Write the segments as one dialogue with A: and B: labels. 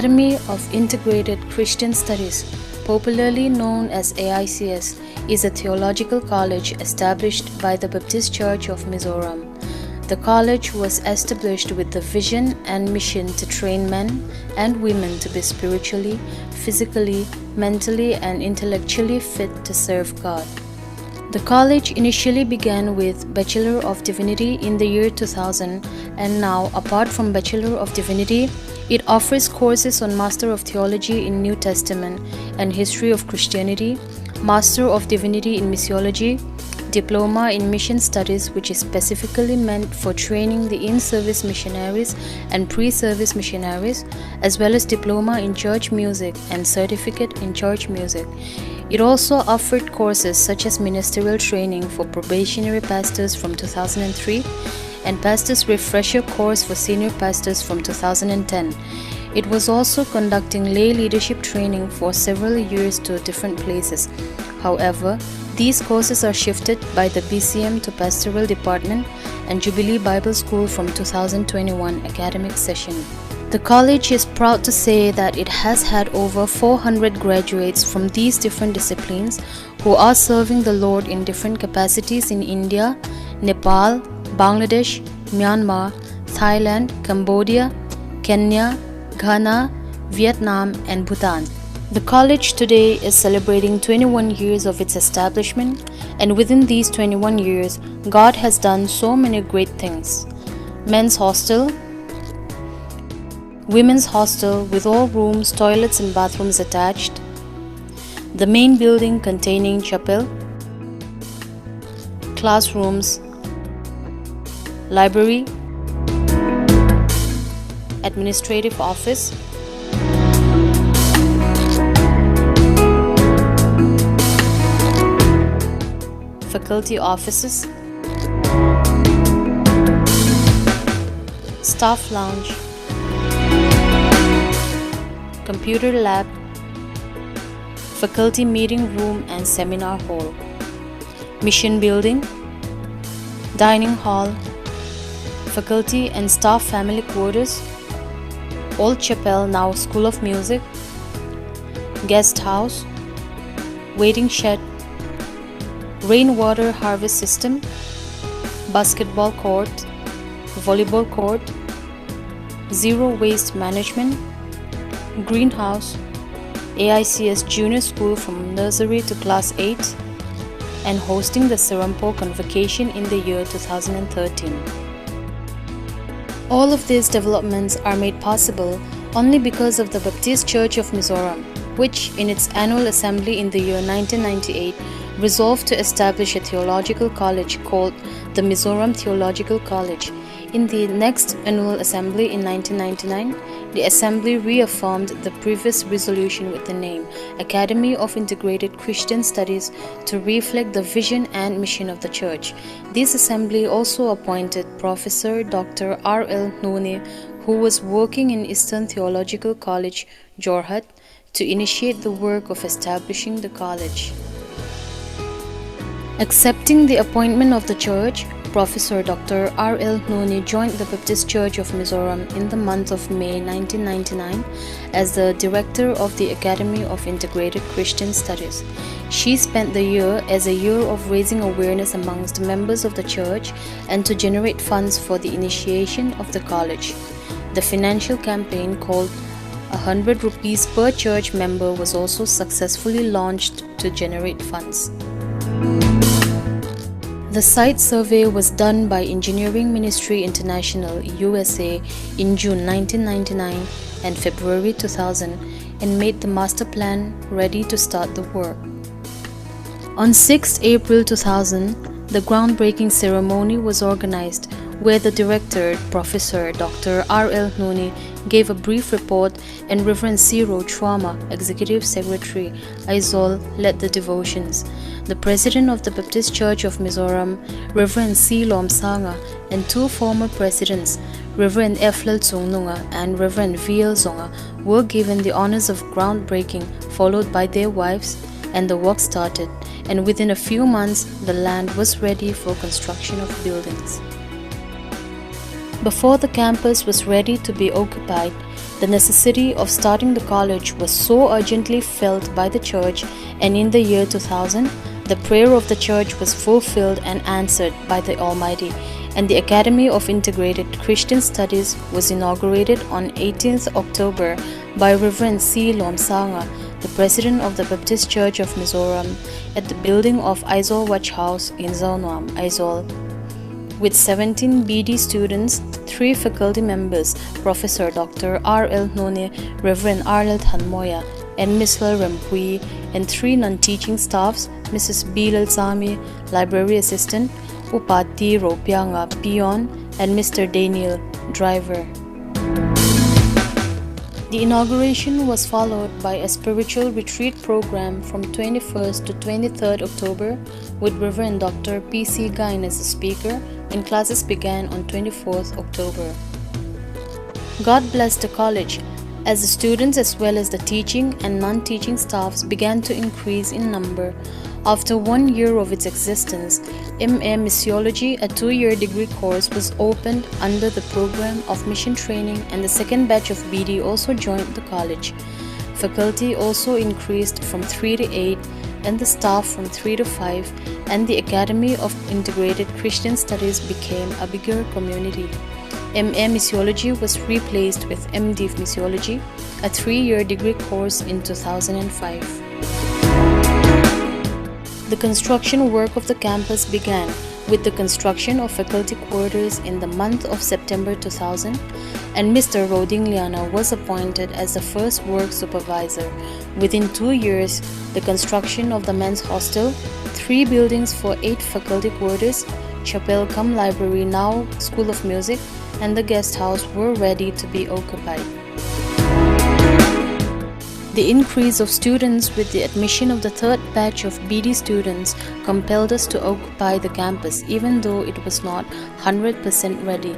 A: Academy of Integrated Christian Studies, popularly known as AICS, is a theological college established by the Baptist Church of Mizoram. The college was established with the vision and mission to train men and women to be spiritually, physically, mentally, and intellectually fit to serve God. The college initially began with Bachelor of Divinity in the year 2000, and now, apart from Bachelor of Divinity, it offers courses on Master of Theology in New Testament and History of Christianity, Master of Divinity in Missiology, Diploma in Mission Studies, which is specifically meant for training the in-service missionaries and pre-service missionaries, as well as Diploma in Church Music and Certificate in Church Music. It also offered courses such as Ministerial Training for Probationary Pastors from 2003 and Pastors Refresher Course for Senior Pastors from 2010. It was also conducting lay leadership training for several years to different places. However, these courses are shifted by the BCM to Pastoral Department and Jubilee Bible School from 2021 academic session. The college is proud to say that it has had over 400 graduates from these different disciplines who are serving the Lord in different capacities in India, Nepal, Bangladesh, Myanmar, Thailand, Cambodia, Kenya, Ghana, Vietnam, and Bhutan. The college today is celebrating 21 years of its establishment, and within these 21 years, God has done so many great things. Men's hostel, women's hostel with all rooms, toilets and bathrooms attached, the main building containing chapel, classrooms, library, administrative office, faculty offices, staff lounge, computer lab, faculty meeting room and seminar hall, mission building, dining hall, faculty and staff family quarters, old chapel now School of Music, guest house, waiting shed, rainwater harvest system, basketball court, volleyball court, zero waste management, greenhouse, AICS Junior School from nursery to class 8, and hosting the Serampo Convocation in the year 2013. All of these developments are made possible only because of the Baptist Church of Mizoram, which in its annual assembly in the year 1998 resolved to establish a theological college called the Mizoram Theological College. In the next annual assembly in 1999, the assembly reaffirmed the previous resolution with the name Academy of Integrated Christian Studies to reflect the vision and mission of the church. This assembly also appointed Professor Dr. R.L. Noni, who was working in Eastern Theological College, Jorhat, to initiate the work of establishing the college. Accepting the appointment of the church, Professor Dr. R.L. Noni joined the Baptist Church of Mizoram in the month of May 1999 as the Director of the Academy of Integrated Christian Studies. She spent the year as a year of raising awareness amongst members of the church and to generate funds for the initiation of the college. The financial campaign called 100 rupees per church member was also successfully launched to generate funds. The site survey was done by Engineering Ministry International USA in June 1999 and February 2000 and made the master plan ready to start the work. On 6 April 2000, the groundbreaking ceremony was organized where the director, Professor Dr. R.L. Noni, gave a brief report and Reverend Ciro Chwama, Executive Secretary, Aizawl, led the devotions. The President of the Baptist Church of Mizoram, Reverend C. Lom Sanga, and two former presidents, Reverend F. Lal Tsongnunga and Reverend V. L. Zonga, were given the honors of groundbreaking, followed by their wives, and the work started, and within a few months, the land was ready for construction of buildings. Before the campus was ready to be occupied, The necessity of starting the college was so urgently felt by the church, and in the year 2000, the prayer of the church was fulfilled and answered by the Almighty, and the Academy of Integrated Christian Studies was inaugurated on 18th October by Reverend C. Lomsanga, the President of the Baptist Church of Mizoram, at the building of Aizawl Watch House in Zaunwam, Aizawl. With 17 BD students, 3 faculty members, Professor Dr. R.L. None, Reverend R.L. Thanmoya, and Ms. L. Rempui, and 3 non-teaching staffs, Mrs. B. Sami, Library Assistant, Upati Ropianga, Peon, and Mr. Daniel, Driver. The inauguration was followed by a spiritual retreat program from 21st to 23rd October with Reverend Dr. P.C. Gain as the speaker, and classes began on 24th October. God blessed the college as the students as well as the teaching and non-teaching staffs began to increase in number. After 1 year of its existence, M.A. Missiology, a 2-year degree course, was opened under the program of mission training, and the second batch of BD also joined the college. Faculty also increased from 3 to 8, and the staff from 3 to 5, and the Academy of Integrated Christian Studies became a bigger community. M.A. Missiology was replaced with M.Div Missiology, a 3-year degree course in 2005. The construction work of the campus began with the construction of faculty quarters in the month of September 2000, and Mr. Rodingliana was appointed as the first work supervisor. Within 2 years, the construction of the men's hostel, 3 buildings for 8 faculty quarters, chapel cum library, now School of Music, and the guest house were ready to be occupied. The increase of students with the admission of the third batch of BD students compelled us to occupy the campus even though it was not 100% ready.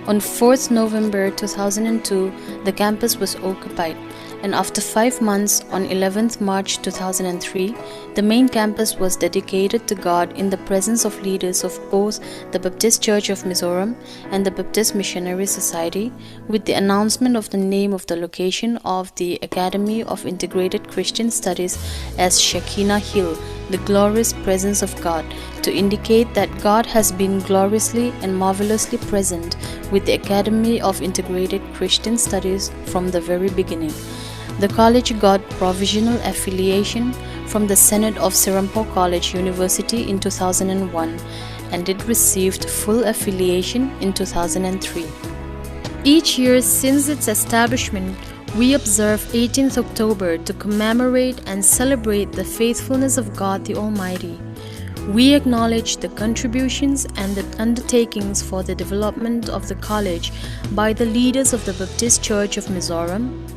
A: On 4th November 2002, the campus was occupied, and after 5 months, on 11th March 2003, the main campus was dedicated to God in the presence of leaders of both the Baptist Church of Mizoram and the Baptist Missionary Society, with the announcement of the name of the location of the Academy of Integrated Christian Studies as Shekinah Hill, the glorious presence of God, to indicate that God has been gloriously and marvelously present with the Academy of Integrated Christian Studies from the very beginning. The college got provisional affiliation from the Senate of Serampore College University in 2001, and it received full affiliation in 2003. Each year since its establishment, we observe 18th October to commemorate and celebrate the faithfulness of God the Almighty. We acknowledge the contributions and the undertakings for the development of the college by the leaders of the Baptist Church of Mizoram,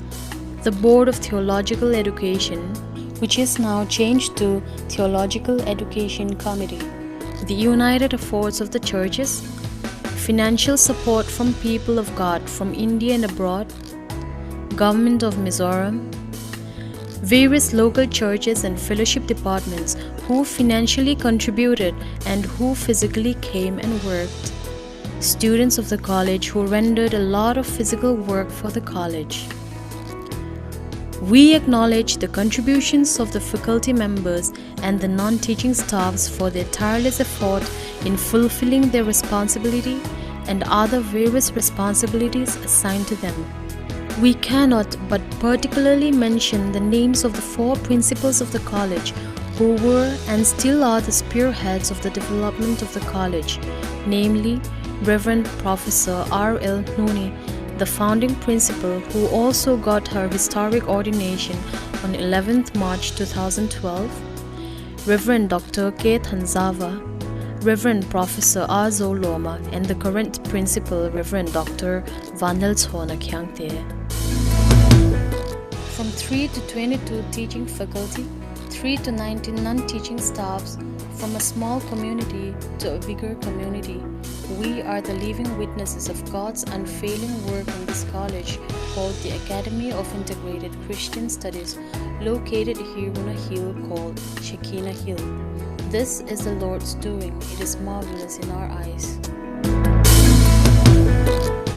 A: the Board of Theological Education, which is now changed to Theological Education Committee, the united efforts of the churches, financial support from people of God from India and abroad, Government of Mizoram, various local churches and fellowship departments who financially contributed and who physically came and worked, students of the college who rendered a lot of physical work for the college. We acknowledge the contributions of the faculty members and the non-teaching staffs for their tireless effort in fulfilling their responsibility and other various responsibilities assigned to them. We cannot but particularly mention the names of the 4 principals of the college who were and still are the spearheads of the development of the college, namely Reverend Professor R.L. None, the founding principal, who also got her historic ordination on 11th March 2012, Reverend Dr. K. Thanzava, Reverend Professor Aizawl, and the current principal, Reverend Dr. Vanel Kyangte. From 3 to 22 teaching faculty, 3 to 19 non-teaching staffs, from a small community to a bigger community, we are the living witnesses of God's unfailing work in this college called the Academy of Integrated Christian Studies, located here on a hill called Shekinah Hill. This is the Lord's doing. It is marvelous in our eyes.